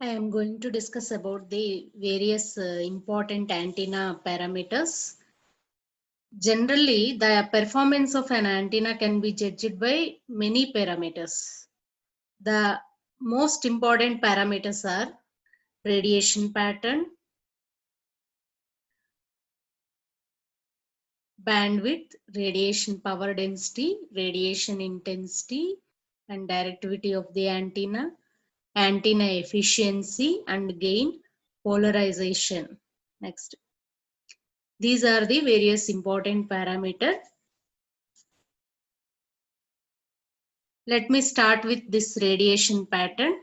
I am going to discuss about the various important antenna parameters. Generally, the performance of an antenna can be judged by many parameters. The most important parameters are radiation pattern, bandwidth, radiation power density, radiation intensity, and directivity of the antenna, antenna efficiency and gain, polarization. Next. These are the various important parameters. Let me start with this radiation pattern.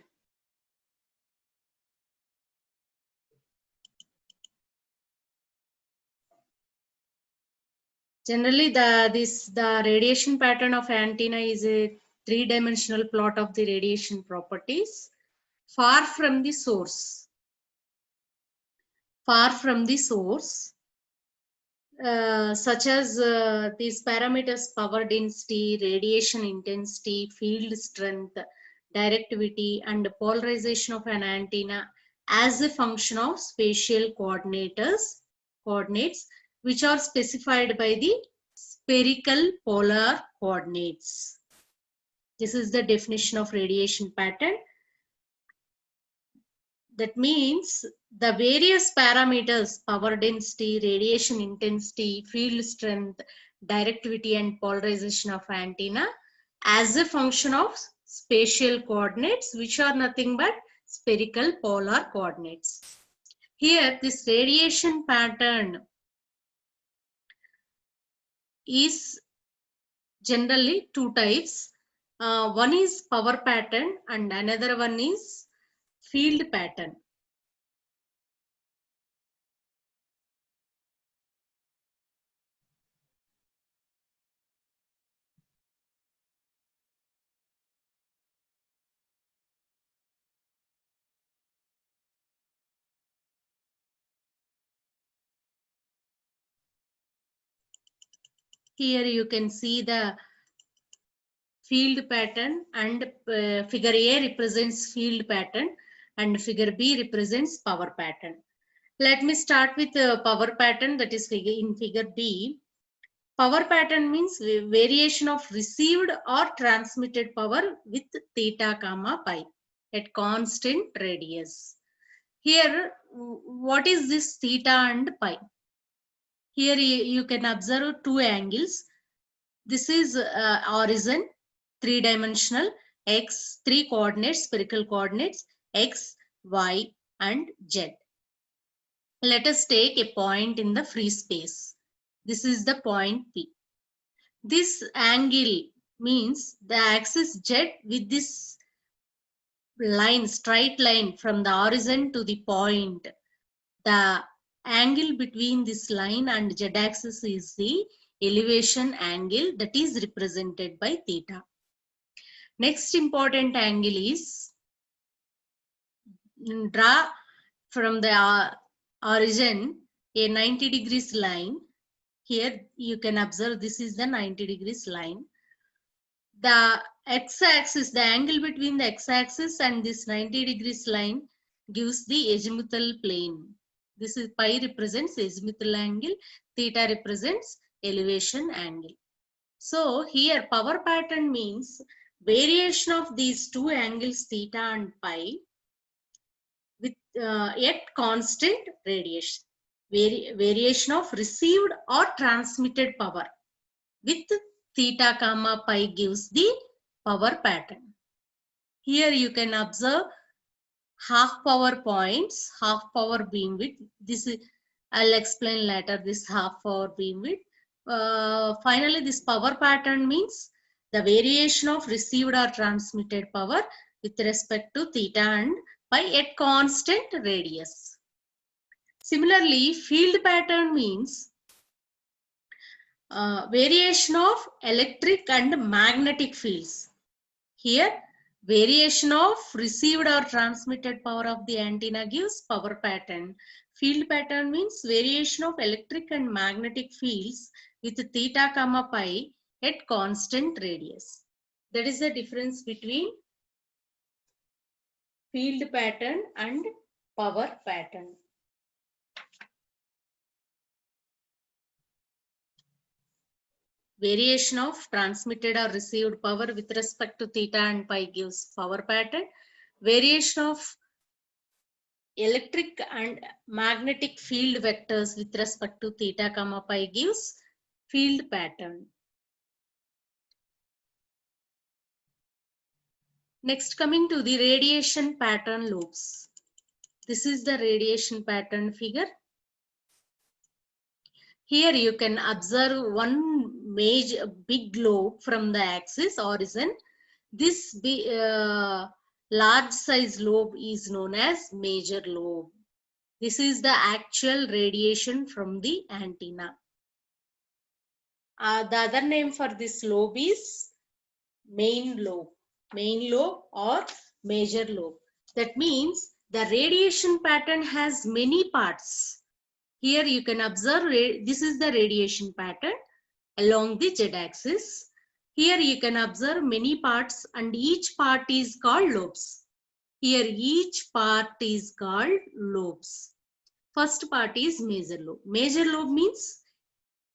Generally, the radiation pattern of antenna is a three-dimensional plot of the radiation properties far from the source. Far from the source, such as these parameters: power density, radiation intensity, field strength, directivity, and polarization of an antenna as a function of spatial coordinates, which are specified by the spherical polar coordinates. This is the definition of radiation pattern. That means the various parameters: power density, radiation intensity, field strength, directivity, and polarization of antenna as a function of spatial coordinates, which are nothing but spherical polar coordinates. Here, this radiation pattern is generally two types. One is power pattern and another one is field pattern. Here you can see the field pattern, and figure A represents field pattern and figure B represents power pattern. Let me start with power pattern, that is in figure B. Power pattern means variation of received or transmitted power with theta comma pi at constant radius. Here, what is this theta and pi? Here you can observe two angles. This is horizon, three-dimensional, x, three coordinates, spherical coordinates, x, y, and z. Let us take a point in the free space. This is the point P. This angle means the axis z with this line, straight line from the horizon to the point. The angle between this line and z axis is the elevation angle, that is represented by theta. Next important angle is, draw from the origin a 90 degrees line. Here you can observe this is the 90 degrees line. The x-axis, the angle between the x-axis and this 90 degrees line gives the azimuthal plane. This is pi represents azimuthal angle, theta represents elevation angle. So here power pattern means variation of these two angles theta and pi with at constant radiation. Variation of received or transmitted power with theta comma pi gives the power pattern. Here you can observe half power points, half power beamwidth. This is, I'll explain later, this half power beamwidth. Finally, this power pattern means the variation of received or transmitted power with respect to theta and pi at constant radius. Similarly, field pattern means variation of electric and magnetic fields. Here, variation of received or transmitted power of the antenna gives power pattern. Field pattern means variation of electric and magnetic fields with theta comma pi at constant radius. That is the difference between field pattern and power pattern. Variation of transmitted or received power with respect to theta and pi gives power pattern. Variation of electric and magnetic field vectors with respect to theta comma pi gives field pattern. Next, coming to the radiation pattern lobes. This is the radiation pattern figure. Here you can observe one major big lobe from the axis horizon. This large size lobe is known as major lobe. This is the actual radiation from the antenna. The other name for this lobe is main lobe or major lobe. That means the radiation pattern has many parts. Here you can observe this is the radiation pattern along the z-axis. Here you can observe many parts and each part is called lobes. Here each part is called lobes. First part is major lobe. Major lobe means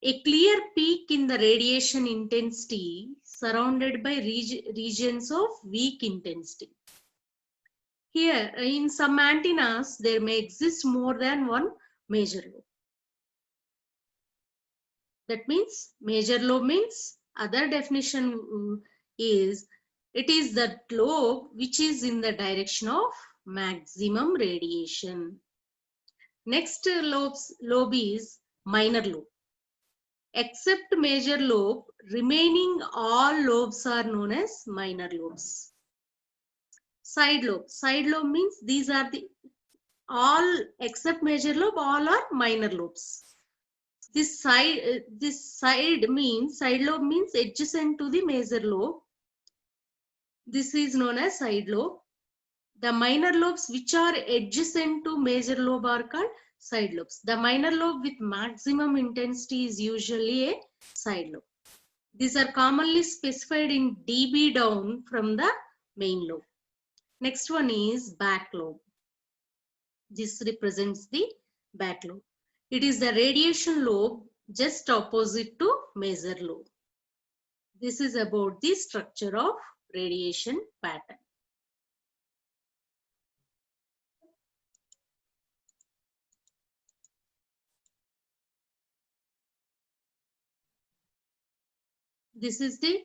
a clear peak in the radiation intensity surrounded by regions of weak intensity. Here in some antennas there may exist more than one major lobe. That means major lobe means other definition is it is the lobe which is in the direction of maximum radiation. Next lobe is minor lobe. Except major lobe, remaining all lobes are known as minor lobes. Side lobe. Side lobe means these are the all except major lobe, all are minor lobes. This side lobe means adjacent to the major lobe. This is known as side lobe. The minor lobes which are adjacent to major lobe are called side lobes. The minor lobe with maximum intensity is usually a side lobe. These are commonly specified in dB down from the main lobe. Next one is back lobe. This represents the back lobe. It is the radiation lobe just opposite to major lobe. This is about the structure of radiation pattern. This is the